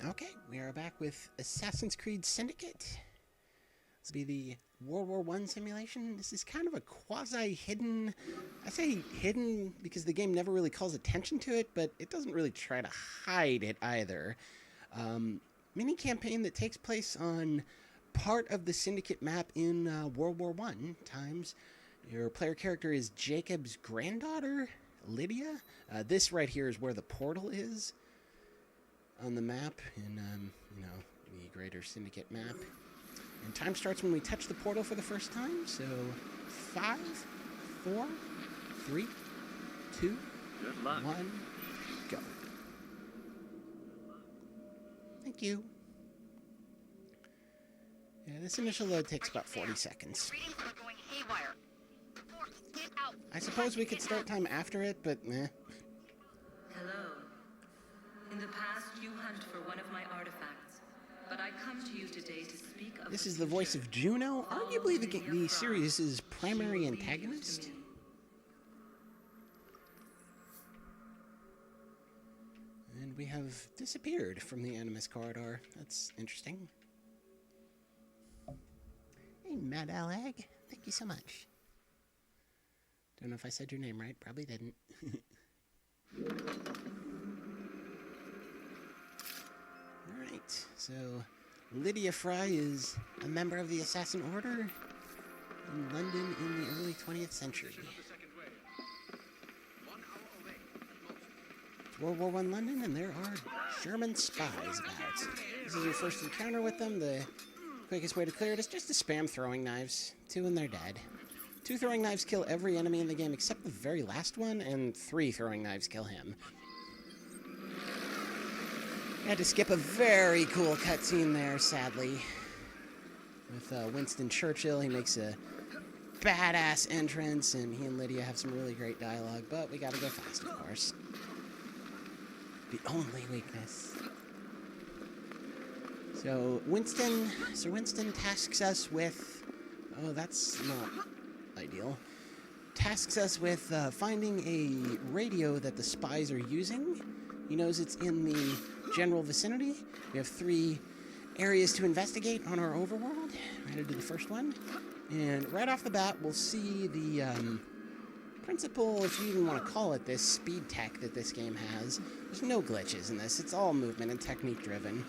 Okay, we are back with Assassin's Creed Syndicate. This will be the World War I simulation. This is kind of a quasi-hidden... I say hidden because the game never really calls attention to it, but it doesn't really try to hide it either. Mini-campaign that takes place on part of the Syndicate map in World War I times. Your player character is Jacob's granddaughter, Lydia. This right here is where the portal is on the map in, the greater Syndicate map. And time starts when we touch the portal for the first time. So 5, 4, 3, 2, Good luck. 1, go. Thank you. Yeah, this initial load takes about 40 seconds. Readings are going haywire. Force, get out. I suppose we could start time after it, but eh. Hello. In the past, you hunted for one of my artifacts, but I come to you today to speak of This is the voice of Juno, arguably the series' primary antagonist. And we have disappeared from the Animus corridor. That's interesting. Hey, Mad Alag. Thank you so much. Don't know if I said your name right. Probably didn't. Alright, so Lydia Fry is a member of the Assassin Order in London in the early 20th century. It's World War I London, and there are German spies about. This is your first encounter with them. The quickest way to clear it is just to spam throwing knives. 2 and they're dead. 2 throwing knives kill every enemy in the game except the very last one, and 3 throwing knives kill him. I had to skip a very cool cutscene there, sadly. With Winston Churchill, he makes a badass entrance, and he and Lydia have some really great dialogue, but we gotta go fast, of course. The only weakness. So, Sir Winston tasks us with... Oh, that's not ideal. Tasks us with finding a radio that the spies are using. He knows it's in the general vicinity. We have 3 areas to investigate on our overworld. We're headed to the first one. And right off the bat, we'll see the principal, if you even want to call it this, speed tech that this game has. There's no glitches in this. It's all movement and technique driven.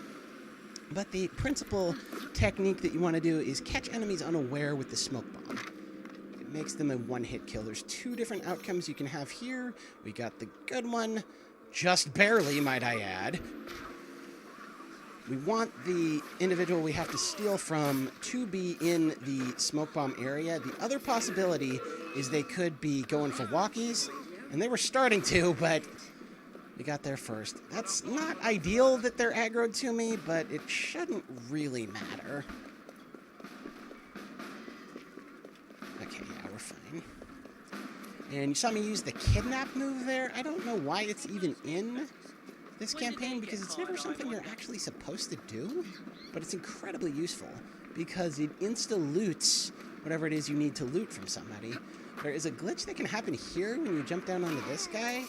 But the principal technique that you want to do is catch enemies unaware with the smoke bomb. It makes them a one-hit kill. There's 2 different outcomes you can have here. We got the good one. Just barely, might I add. We want the individual we have to steal from to be in the smoke bomb area. The other possibility is they could be going for walkies, and they were starting to, but we got there first. That's not ideal that they're aggroed to me, but it shouldn't really matter. Okay, yeah, we're fine. And you saw me use the kidnap move there. I don't know why it's even in this campaign, because it's never something you're actually supposed to do, but it's incredibly useful because it insta-loots whatever it is you need to loot from somebody. There is a glitch that can happen here when you jump down onto this guy.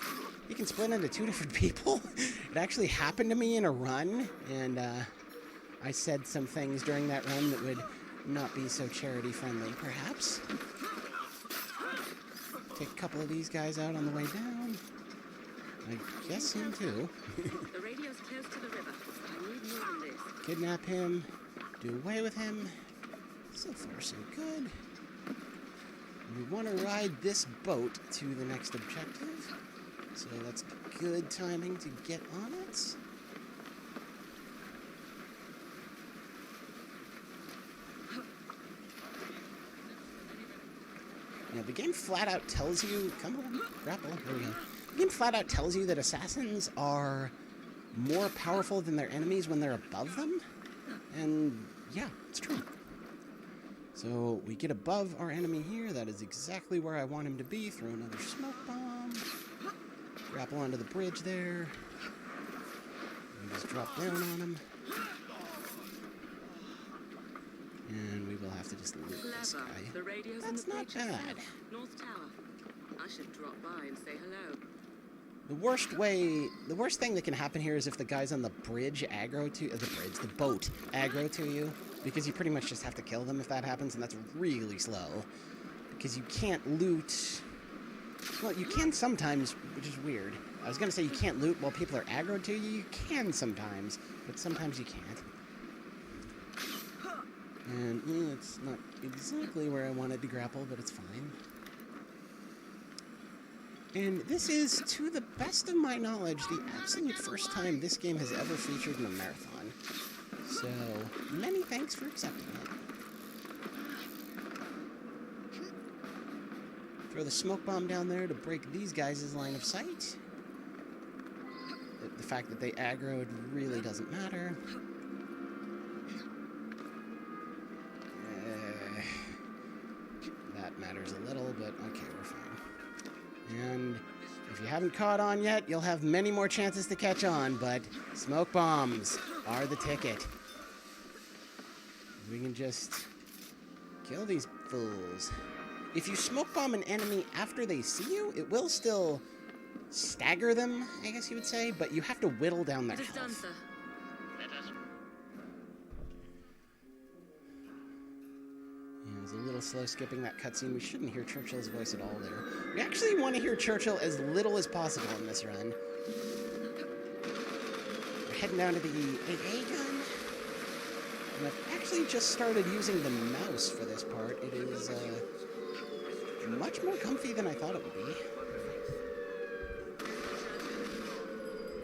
You can split into 2 different people. It actually happened to me in a run, and I said some things during that run that would not be so charity-friendly, perhaps. Take a couple of these guys out on the way down. I guess him too. The radio's close to the river. I need more than this. Kidnap him. Do away with him. So far, so good. We want to ride this boat to the next objective. So that's good timing to get on it. Yeah, the game flat out tells you... Come on, grapple. There we go. The game flat out tells you that assassins are more powerful than their enemies when they're above them. And yeah, it's true. So we get above our enemy here. That is exactly where I want him to be. Throw another smoke bomb. Grapple onto the bridge there. And just drop down on him. And we will have to just loot this guy. The radio's That's in the not bridge bad. itself. North Tower. I should drop by and say hello. The worst thing that can happen here is if the guys on the bridge aggro to the boat aggro to you, because you pretty much just have to kill them if that happens, and that's really slow. Because you can't loot. Well, you can sometimes, which is weird. I was gonna say you can't loot while people are aggro to you. You can sometimes, but sometimes you can't. And it's not exactly where I wanted to grapple, but it's fine. And this is, to the best of my knowledge, the absolute first time this game has ever featured in a marathon. So, many thanks for accepting it. Throw the smoke bomb down there to break these guys' line of sight. The fact that they aggroed really doesn't matter. That matters a little, but okay, we're fine. And if you haven't caught on yet, you'll have many more chances to catch on, but smoke bombs are the ticket. We can just kill these fools. If you smoke bomb an enemy after they see you, it will still stagger them, I guess you would say, but you have to whittle down their health. Done, sir. Yeah, it was a little slow skipping that cutscene. We shouldn't hear Churchill's voice at all there. We actually want to hear Churchill as little as possible in this run. We're heading down to the AA gun. And I've actually just started using the mouse for this part. It is much more comfy than I thought it would be.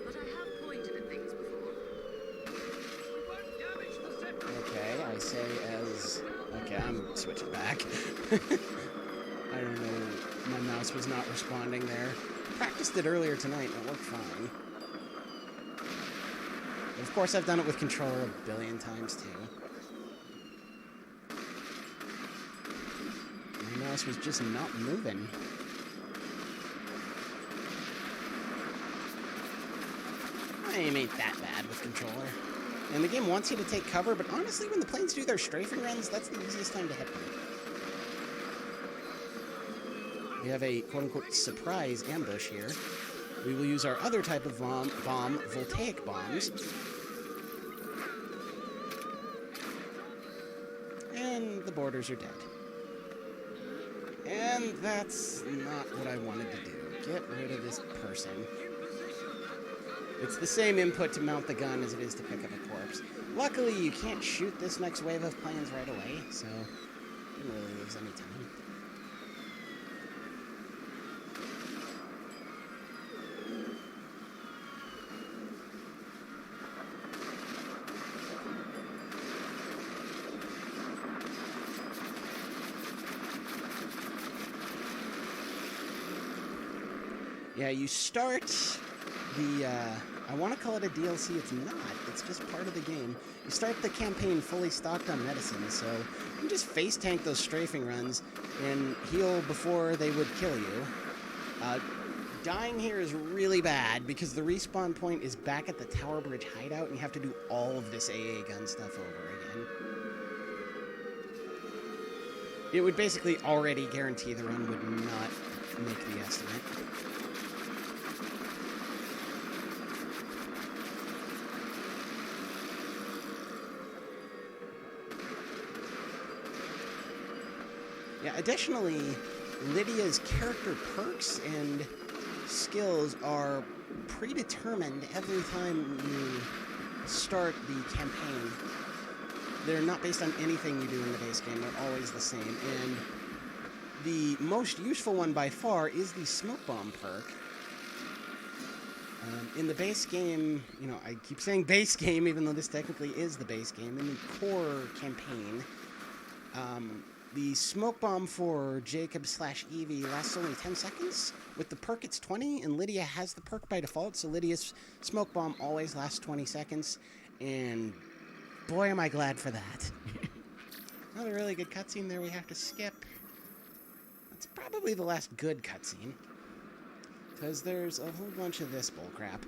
But I have pointed at things before. Okay, I say as... Okay, I'm switching back. I don't know. My mouse was not responding there. Practiced it earlier tonight and it worked fine. But of course, I've done it with controller a billion times too. My mouse was just not moving. I ain't that bad with controller. And the game wants you to take cover, but honestly, when the planes do their strafing runs, that's the easiest time to hit them. We have a quote-unquote surprise ambush here. We will use our other type of bomb, voltaic bombs. And the borders are dead. And that's not what I wanted to do. Get rid of this person. It's the same input to mount the gun as it is to pick up a corpse. Luckily, you can't shoot this next wave of planes right away, so you don't really lose any time. Yeah, you start the, I want to call it a DLC, it's not. It's just part of the game. You start the campaign fully stocked on medicine, so you can just face tank those strafing runs and heal before they would kill you. Dying here is really bad because the respawn point is back at the Tower Bridge hideout and you have to do all of this AA gun stuff over again. It would basically already guarantee the run would not make the estimate. Yeah, additionally, Lydia's character perks and skills are predetermined every time you start the campaign. They're not based on anything you do in the base game. They're always the same. And the most useful one by far is the smoke bomb perk. In the base game, you know, I keep saying base game even though this technically is the base game. In the core campaign, the smoke bomb for Jacob/Evie lasts only 10 seconds. With the perk, it's 20, and Lydia has the perk by default, so Lydia's smoke bomb always lasts 20 seconds, and boy, am I glad for that. Another really good cutscene there we have to skip. That's probably the last good cutscene, because there's a whole bunch of this bullcrap.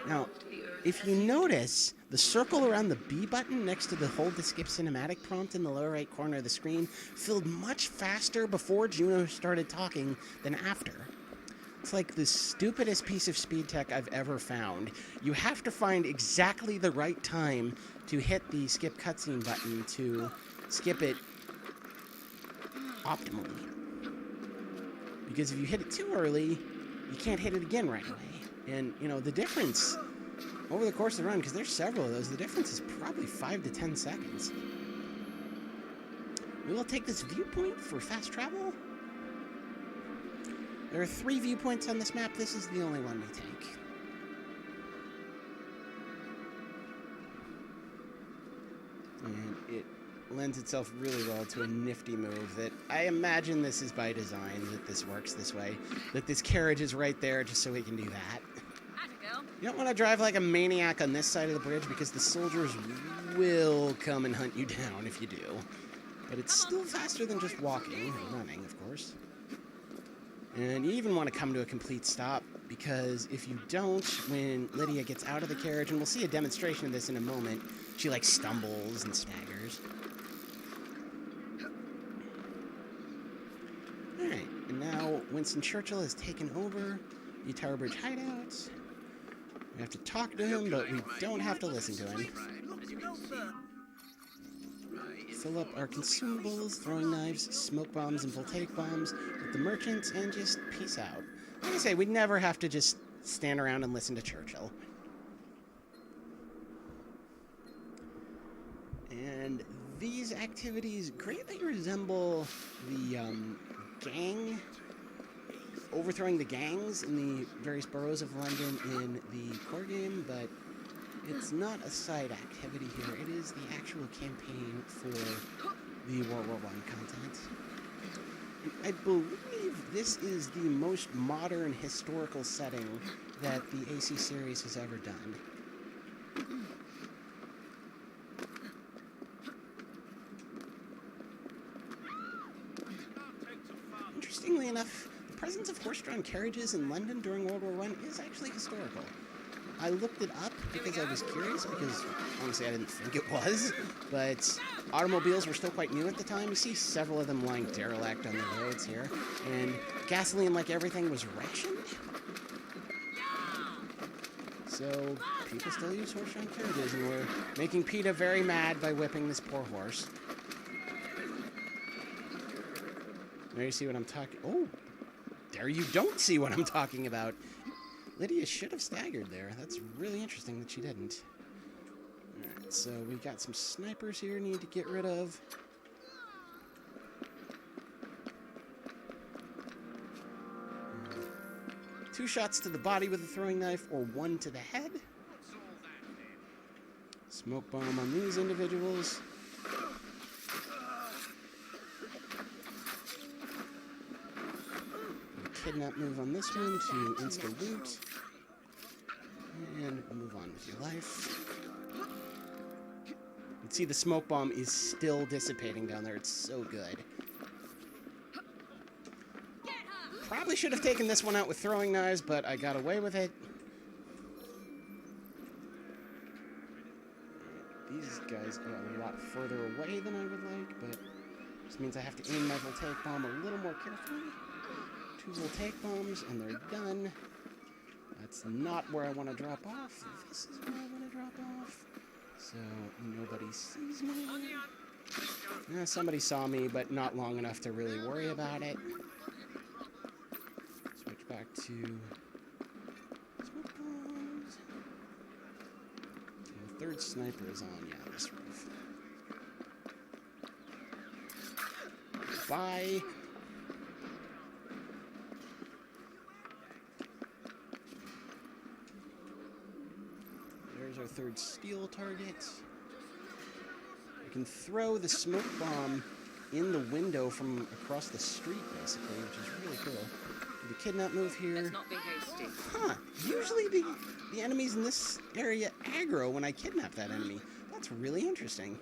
Now, if you notice, The circle around the B button next to the hold to skip cinematic prompt in the lower right corner of the screen filled much faster before Juno started talking than after. It's like the stupidest piece of speed tech I've ever found. You have to find exactly the right time to hit the skip cutscene button to skip it optimally. Because if you hit it too early, you can't hit it again right away. And, you know, the difference over the course of the run, because there's several of those, the difference is probably 5 to 10 seconds. We will take this viewpoint for fast travel. There are 3 viewpoints on this map. This is the only one we take. And it lends itself really well to a nifty move that I imagine this is by design, that this works this way. That this carriage is right there just so we can do that. You don't want to drive like a maniac on this side of the bridge because the soldiers will come and hunt you down if you do. But it's still faster than just walking and running, of course. And you even want to come to a complete stop because if you don't, when Lydia gets out of the carriage, and we'll see a demonstration of this in a moment, she like stumbles and staggers. Alright, and now Winston Churchill has taken over the Tower Bridge hideout. We have to talk to him, but we don't have to listen to him. Fill up our consumables, throwing knives, smoke bombs, and voltaic bombs with the merchants, and just peace out. Like I say, we'd never have to just stand around and listen to Churchill. And these activities greatly resemble the gang, overthrowing the gangs in the various boroughs of London in the core game, but it's not a side activity here. It is the actual campaign for the World War I content. And I believe this is the most modern historical setting that the AC series has ever done. Interestingly enough, the presence of horse-drawn carriages in London during World War I is actually historical. I looked it up because I was curious, because honestly I didn't think it was, but automobiles were still quite new at the time. You see several of them lying derelict on the roads here, and gasoline, like everything, was rationed. So people still use horse-drawn carriages, and we're making PETA very mad by whipping this poor horse. There you see what I'm talking... Oh! There you don't see what I'm talking about. Lydia should have staggered there. That's really interesting that she didn't. Alright, so we got some snipers here need to get rid of. 2 shots to the body with a throwing knife, or 1 to the head. Smoke bomb on these individuals. Kidnap move on this one to insta-loot. And move on with your life. You can see the smoke bomb is still dissipating down there. It's so good. Probably should have taken this one out with throwing knives, but I got away with it. These guys are a lot further away than I would like, but this means I have to aim my voltaic bomb a little more carefully. 2 voltaic bombs, and they're done. That's not where I want to drop off. This is where I want to drop off. So nobody sees me. Somebody saw me, but not long enough to really worry about it. Switch back to smoke bombs. And the 3rd sniper is on, this roof. Bye. Our 3rd steel target. I can throw the smoke bomb in the window from across the street, basically, which is really cool. Do the kidnap move here. Let's not be hasty. Huh. Usually the enemies in this area aggro when I kidnap that enemy. That's really interesting.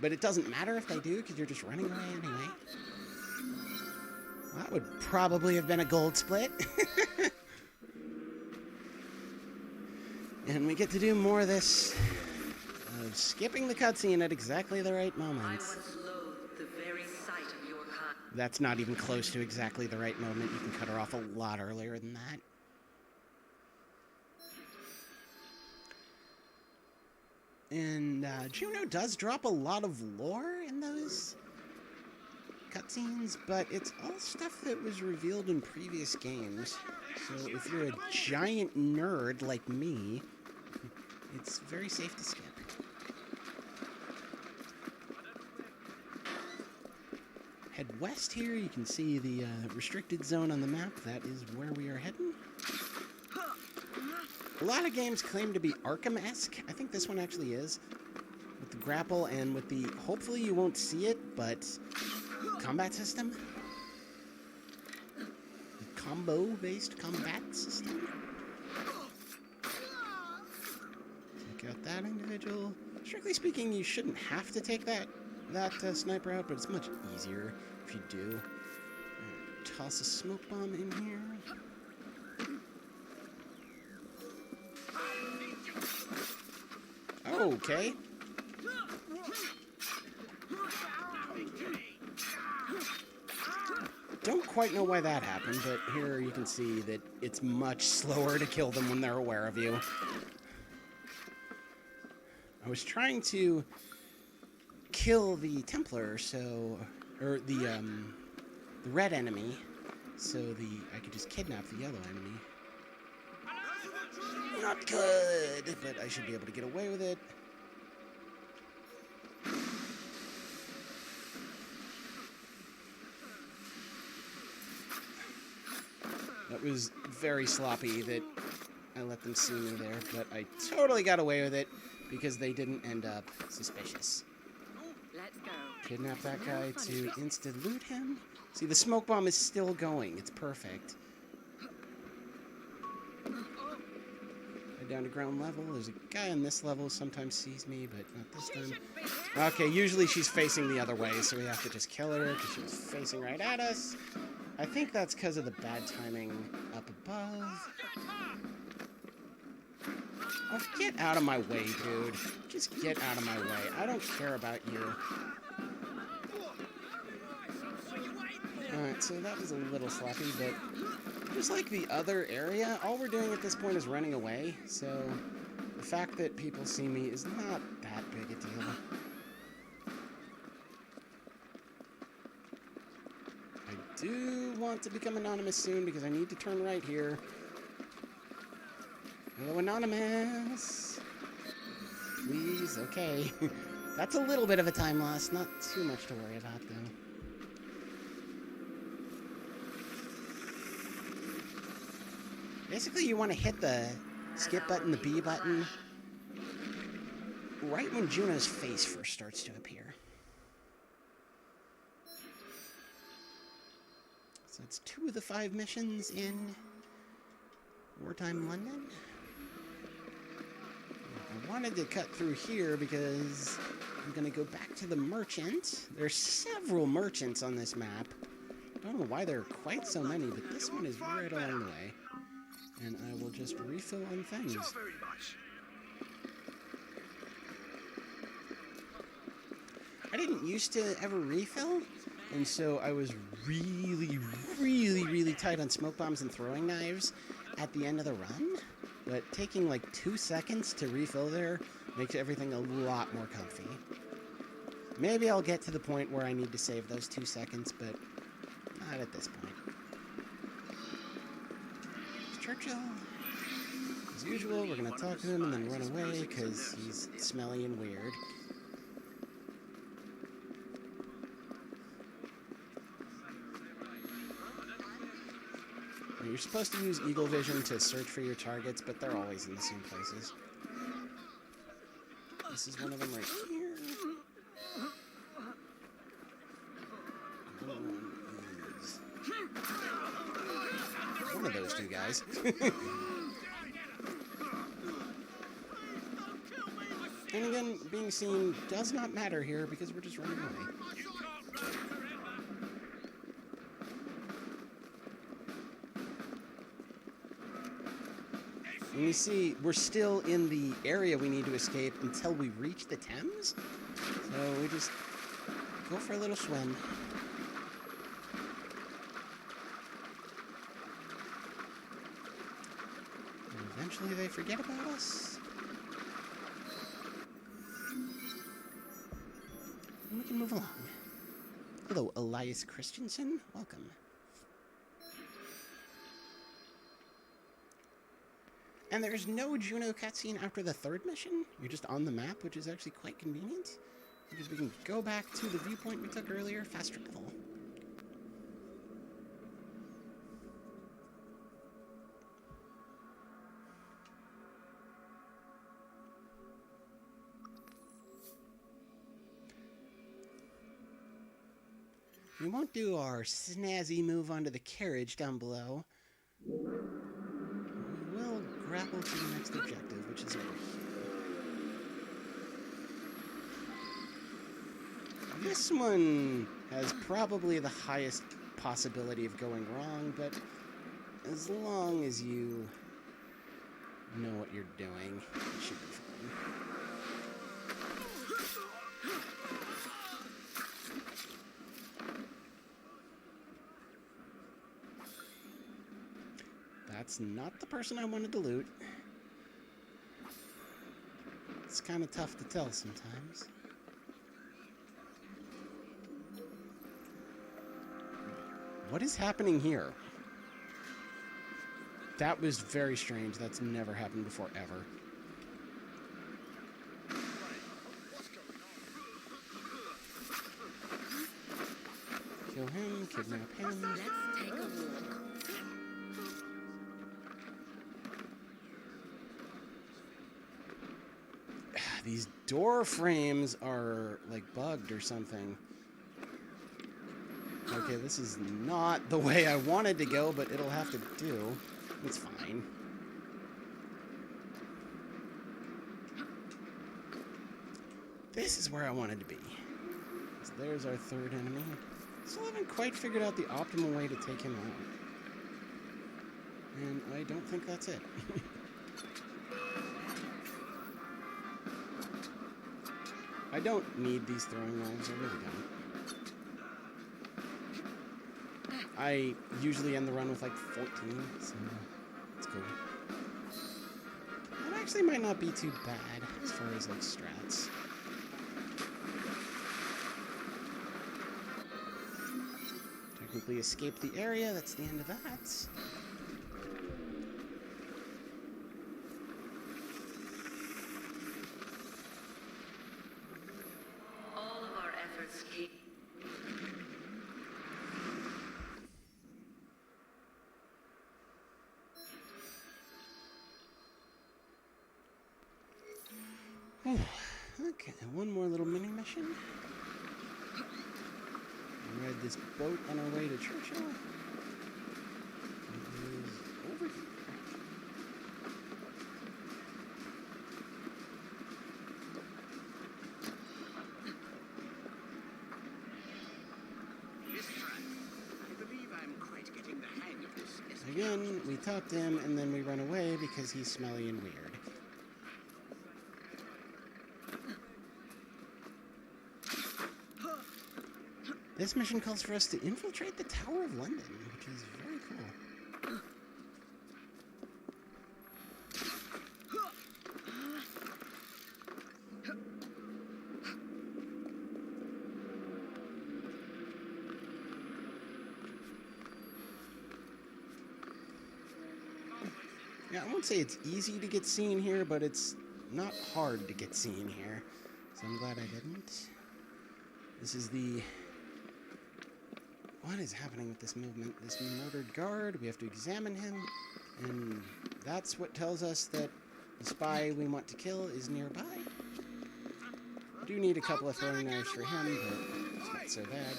But it doesn't matter if they do, because you're just running away anyway. Well, that would probably have been a gold split. And we get to do more of this, skipping the cutscene at exactly the right moment. I once loathed the very sight of your kind. That's not even close to exactly the right moment. You can cut her off a lot earlier than that. And Juno does drop a lot of lore in those cutscenes, but it's all stuff that was revealed in previous games. So if you're a giant nerd like me, it's very safe to skip. Head west here, you can see the restricted zone on the map. That is where we are heading. A lot of games claim to be Arkham-esque. I think this one actually is. With the grapple and with the, hopefully you won't see it, but combat system. Combo-based combat system. Take out that individual. Strictly speaking, you shouldn't have to take that sniper out, but it's much easier if you do. Toss a smoke bomb in here. Okay. Don't quite know why that happened, but here you can see that it's much slower to kill them when they're aware of you. I was trying to kill the Templar, or the red enemy, so I could just kidnap the yellow enemy. Not good, but I should be able to get away with it. That was very sloppy that I let them see me there, but I totally got away with it because they didn't end up suspicious. Let's go. Kidnap that guy to insta-loot him. See, the smoke bomb is still going. It's perfect. Down to ground level. There's a guy on this level who sometimes sees me, but not this time. Okay, usually she's facing the other way, so we have to just kill her because she's facing right at us. I think that's because of the bad timing up above. Oh, get out of my way, dude. Just get out of my way. I don't care about you. Alright, so that was a little sloppy, but just like the other area, all we're doing at this point is running away, so the fact that people see me is not that big a deal. I do want to become anonymous soon because I need to turn right here. Hello, anonymous. Please, okay. That's a little bit of a time loss, not too much to worry about, though. Basically, you want to hit the skip button, the B button, right when Juno's face first starts to appear. So it's 2 of the 5 missions in wartime London. I wanted to cut through here because I'm going to go back to the merchant. There's several merchants on this map. I don't know why there are quite so many, but this one is right along the way. And I will just refill on things. I didn't used to ever refill, and so I was really tight on smoke bombs and throwing knives at the end of the run. But taking like 2 seconds to refill there makes everything a lot more comfy. Maybe I'll get to the point where I need to save those 2 seconds, but not at this point. Churchill. As usual, we're going to talk to him and then run away because he's smelly and weird. You're supposed to use eagle vision to search for your targets, but they're always in the same places. This is one of them right here. One of those 2 guys. And again, being seen does not matter here because we're just running away. And you see, we're still in the area we need to escape until we reach the Thames. So we just go for a little swim. And eventually they forget about us. And we can move along. Hello, Elias Christensen. Welcome. And there's no Juno cutscene after the third mission. You're just on the map, which is actually quite convenient. Because we can go back to the viewpoint we took earlier, fast travel. We won't do our snazzy move onto the carriage down below. We will grapple to the next objective, which is over here. This one has probably the highest possibility of going wrong, but as long as you know what you're doing, it should be fine. That's not the person I wanted to loot. It's kind of tough to tell sometimes. What is happening here? That was very strange. That's never happened before, ever. Kill him, kidnap him. Let's take a walk. These door frames are like bugged or something. Okay, this is not the way I wanted to go, but it'll have to do. It's fine. This is where I wanted to be. So there's our third enemy. Still haven't quite figured out the optimal way to take him out. And I don't think that's it. I don't need these throwing knives, I really don't. I usually end the run with like 14, so it's cool. That actually might not be too bad as far as like strats. Technically escape the area, that's the end of that. All of our efforts keep. Okay, one more little mini mission. We ride this boat on our way to Churchill. It is over here. Again, we talk to him and then we run away because he's smelly and weird. This mission calls for us to infiltrate the Tower of London, which is very cool. Yeah, I won't say it's easy to get seen here, but it's not hard to get seen here. So I'm glad I didn't. This is the... What is happening with this movement? This murdered guard, we have to examine him, and that's what tells us that the spy we want to kill is nearby. We do need a couple of throwing knives for him, but it's not so bad.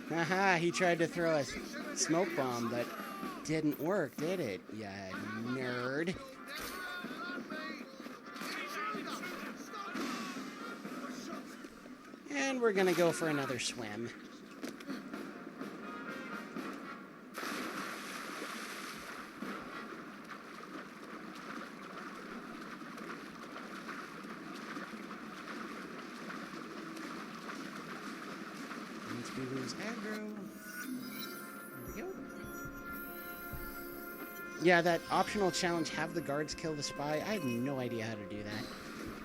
Haha, he tried to throw a smoke bomb, but didn't work, did it, ya nerd? And we're gonna go for another swim. There's aggro. There we go. Yeah, that optional challenge, have the guards kill the spy. I have no idea how to do that.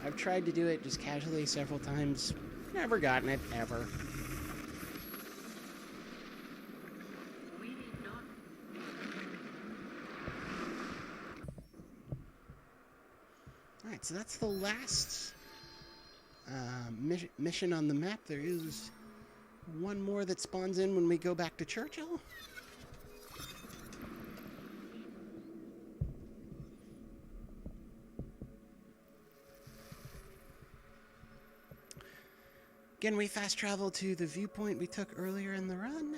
I've tried to do it just casually several times. Never gotten it, ever. Alright, so that's the last mission on the map. There is one more that spawns in when we go back to Churchill. Again, we fast travel to the viewpoint we took earlier in the run.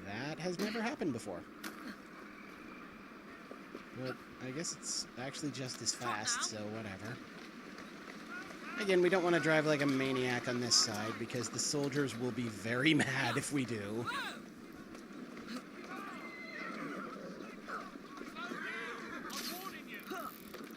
That has never happened before. But I guess it's actually just as fast, so whatever. Again, we don't want to drive like a maniac on this side because the soldiers will be very mad if we do.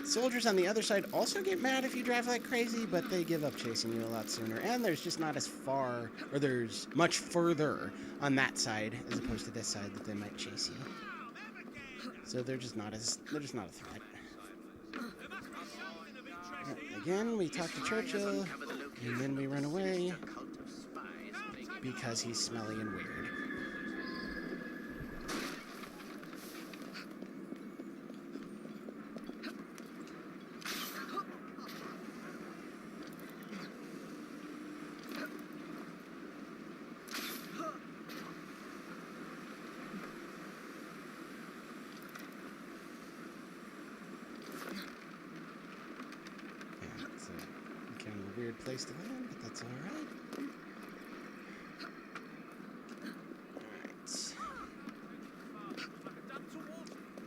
Soldiers on the other side also get mad if you drive like crazy, but they give up chasing you a lot sooner. And there's just not as far, or there's much further on that side as opposed to this side that they might chase you. So they're just not a threat. Again, we talk to Churchill, and then we run away because he's smelly and weird. Weird place to land, but that's alright. Alright. So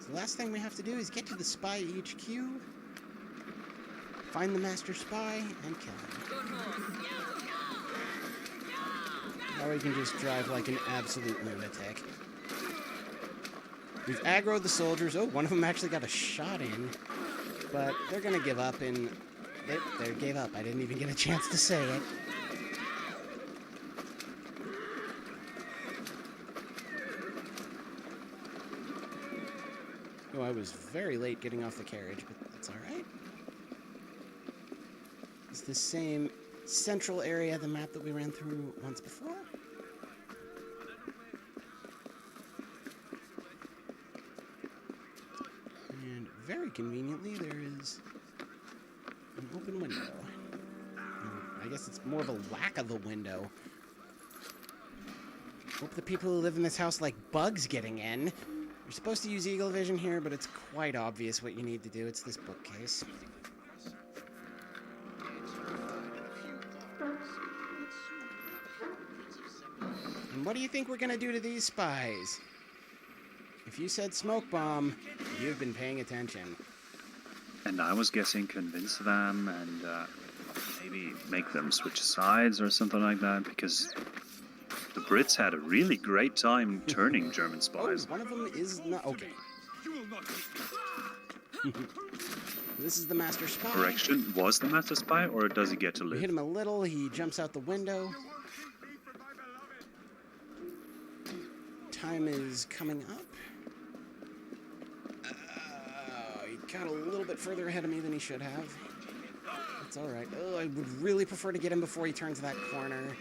the last thing we have to do is get to the spy HQ, find the master spy, and kill him. Now we can just drive like an absolute lunatic. We've aggroed the soldiers. Oh, one of them actually got a shot in, but they're gonna give up in... They gave up. I didn't even get a chance to say it. Oh, I was very late getting off the carriage, but that's alright. It's the same central area of the map that we ran through once before. And very conveniently, there is an open window. I guess it's more of a lack of a window. Hope the people who live in this house like bugs getting in. You're supposed to use eagle vision here, but it's quite obvious what you need to do. It's this bookcase. And what do you think we're gonna do to these spies? If you said smoke bomb, you've been paying attention. And I was guessing convince them and maybe make them switch sides or something like that, because the Brits had a really great time turning German spies. Oh, one of them is not... Okay. This is the master spy. Correction, was the master spy, or does he get to We live? hit him a little, he jumps out the window. Time is coming up. He got a little bit further ahead of me than he should have. That's alright. Oh, I would really prefer to get him before he turns that corner.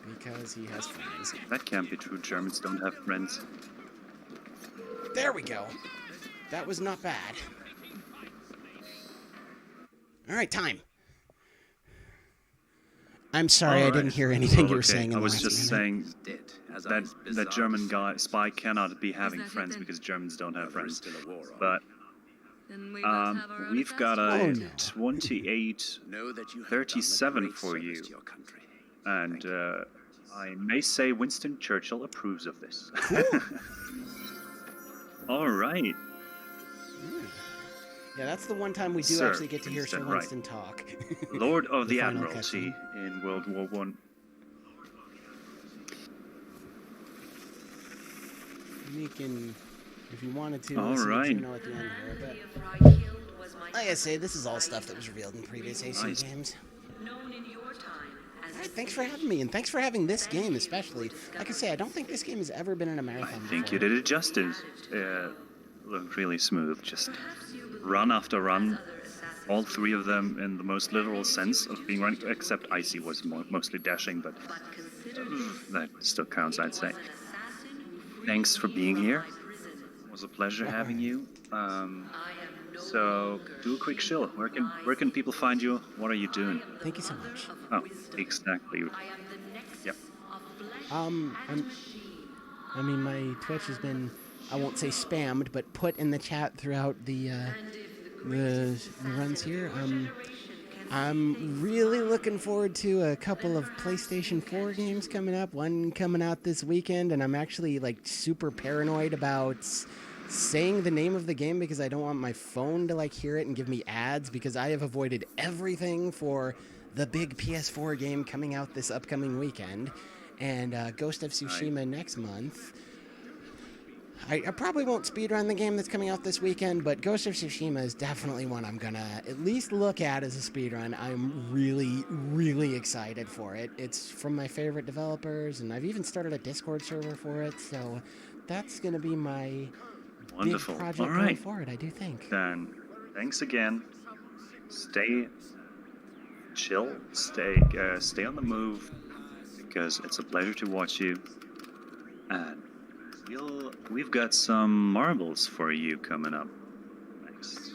Because he has friends. That can't be true. Germans don't have friends. There we go. That was not bad. Alright, time. I'm sorry, I didn't hear anything you were saying in the I was last just minute. saying that German spy cannot be having friends because Germans don't have friends. But we've got a 28-37 for you. And I may say Winston Churchill approves of this. All right. Yeah, that's the one time we do Sir actually get to hear Sir Winston, Winston talk. Lord of the final Admiralty cutscene. in World War I. We can, if you wanted to, All listen right. to Juno at the end here. But like I say, this is all stuff that was revealed in previous AC Nice. games. Known in your time as Alright, thanks for having me, and thanks for having this game especially. Like I say, I don't think this game has ever been in a I marathon think you before. did it justice. Looked really smooth. Just run after run. All three of them in the most literal sense of being running, except Icy was mostly dashing, but that still counts, I'd say. Thanks for being here. It was a pleasure having you. So do a quick shill. Where can people find you? What are you doing? Thank you so much. Oh, exactly. Yep. I mean, my Twitch has been, I won't say spammed, but put in the chat throughout the runs here. I'm really looking forward to a couple of PlayStation 4 games coming up. One coming out this weekend, and I'm actually like super paranoid about saying the name of the game because I don't want my phone to like hear it and give me ads, because I have avoided everything for the big PS4 game coming out this upcoming weekend, and Ghost of Tsushima next month. I probably won't speedrun the game that's coming out this weekend, but Ghost of Tsushima is definitely one I'm gonna at least look at as a speedrun. I'm really, really excited for it. It's from my favorite developers, and I've even started a Discord server for it, so that's gonna be my Wonderful. big project All going right. forward, I do think. Then, thanks again. Stay chill. Stay on the move, because it's a pleasure to watch you. And we've got some marbles for you coming up next.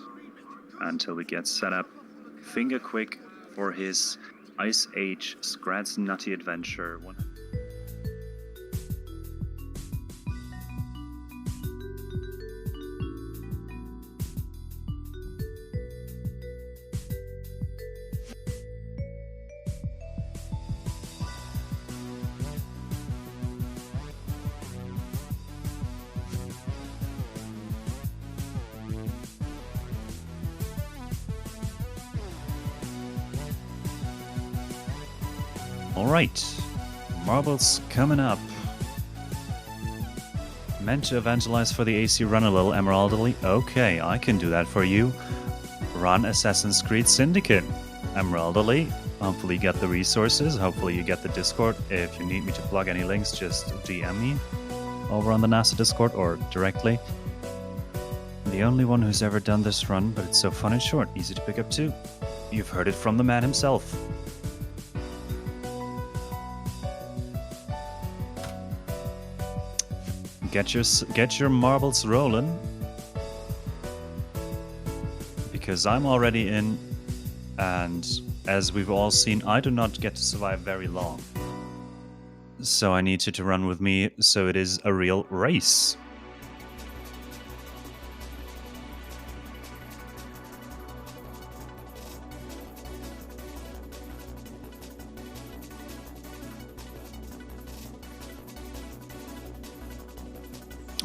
Until we get set up, Finger Quick for his Ice Age Scrat's Nutty Adventure. Alright, marbles coming up. Meant to evangelize for the AC run a little, emeraldaly. Okay, I can do that for you. Run Assassin's Creed Syndicate. Emeraldaly. Hopefully you get the resources, hopefully you get the Discord. If you need me to plug any links, just DM me over on the NASA Discord or directly. The only one who's ever done this run, but it's so fun and short, easy to pick up too. You've heard it from the man himself. Get your marbles rolling, because I'm already in, and as we've all seen, I do not get to survive very long. So I need you to run with me, so it is a real race.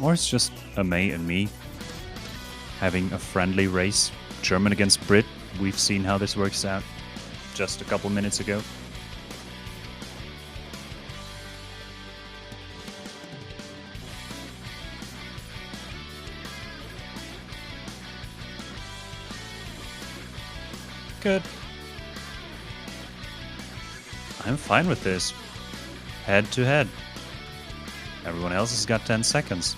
Or it's just a May and me having a friendly race. German against Brit. We've seen how this works out just a couple minutes ago. Good. I'm fine with this. Head to head. Everyone else has got 10 seconds.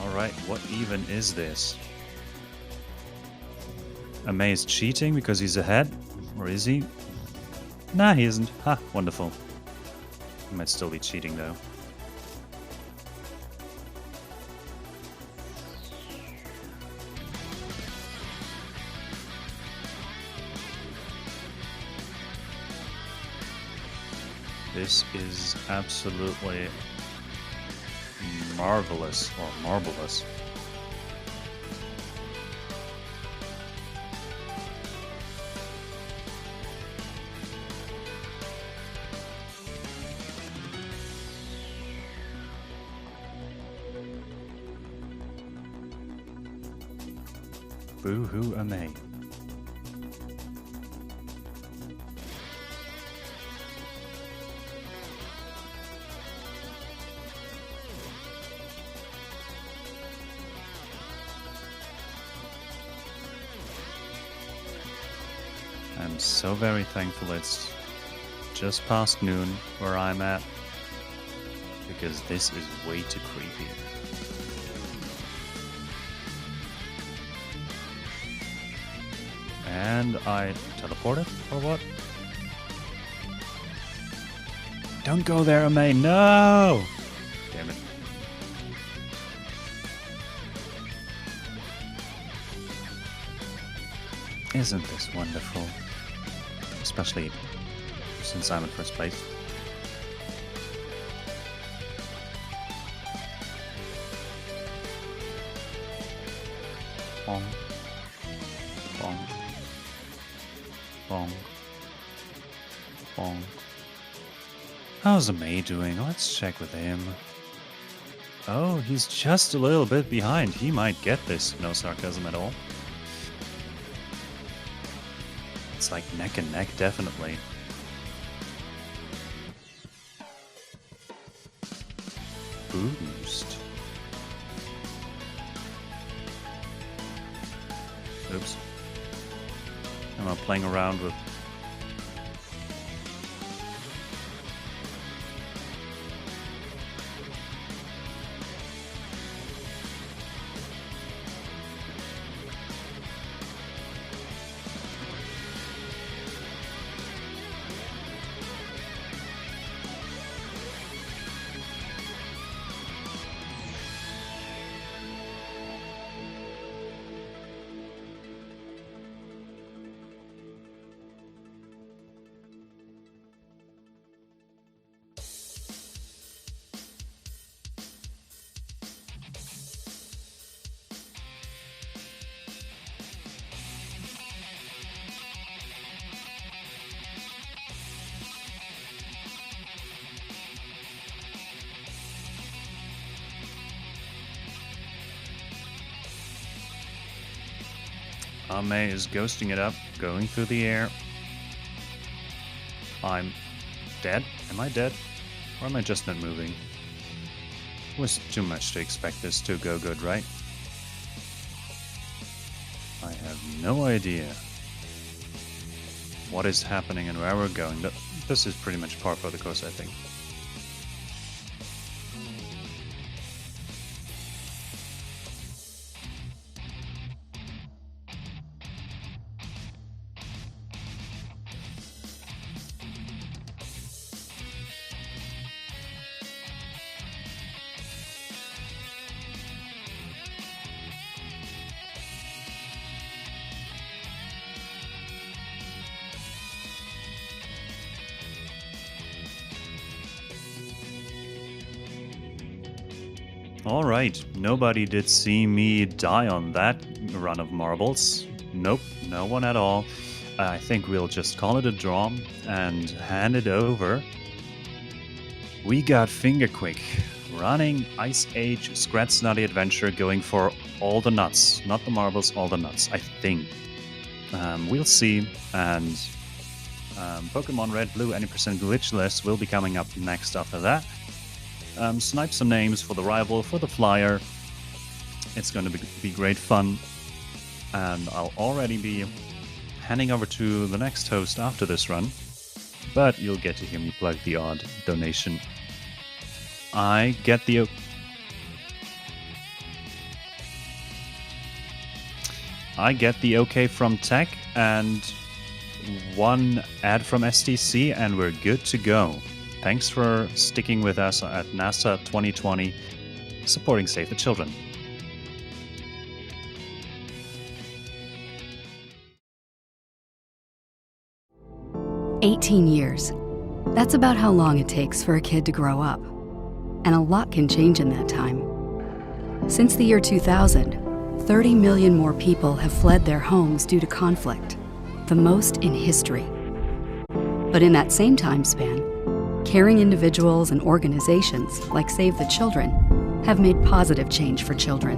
Alright, what even is this? Amay is cheating because he's ahead? Or is he? Nah, he isn't. Ha, wonderful. He might still be cheating though. This is absolutely marvelous, or marvelous. Boo-hoo, Amay. I'm so very thankful it's just past noon where I'm at, because this is way too creepy. And I teleported, or what? Don't go there, Amay, no! Damn it. Isn't this wonderful? Especially since I'm in first place. Bong. Bong. Bong. Bong. How's Amay doing? Let's check with him. Oh, he's just a little bit behind. He might get this. No sarcasm at all. It's like neck and neck, definitely. Boost. Oops. I'm not playing around with... Amay is ghosting it up, going through the air. I'm dead? Am I dead? Or am I just not moving? It was too much to expect this to go good, right? I have no idea what is happening and where we're going. This is pretty much par for the course, I think. Alright, nobody did see me die on that run of marbles. Nope, no one at all. I think we'll just call it a draw and hand it over. We got Fingerquick running Ice Age Scratch Nutty Adventure, going for all the nuts. Not the marbles, all the nuts, I think. We'll see. And Pokemon Red, Blue, any percent glitchless will be coming up next after that. Snipe some names for the rival, for the flyer. It's going to be great fun. And I'll already be handing over to the next host after this run. But you'll get to hear me plug the odd donation. I get the okay from Tech and one ad from STC, and we're good to go. Thanks for sticking with us at NASA 2020, supporting safer children. "18 years. That's about how long it takes for a kid to grow up. And a lot can change in that time. Since the year 2000, 30 million more people have fled their homes due to conflict, the most in history. But in that same time span, caring individuals and organizations like Save the Children have made positive change for children.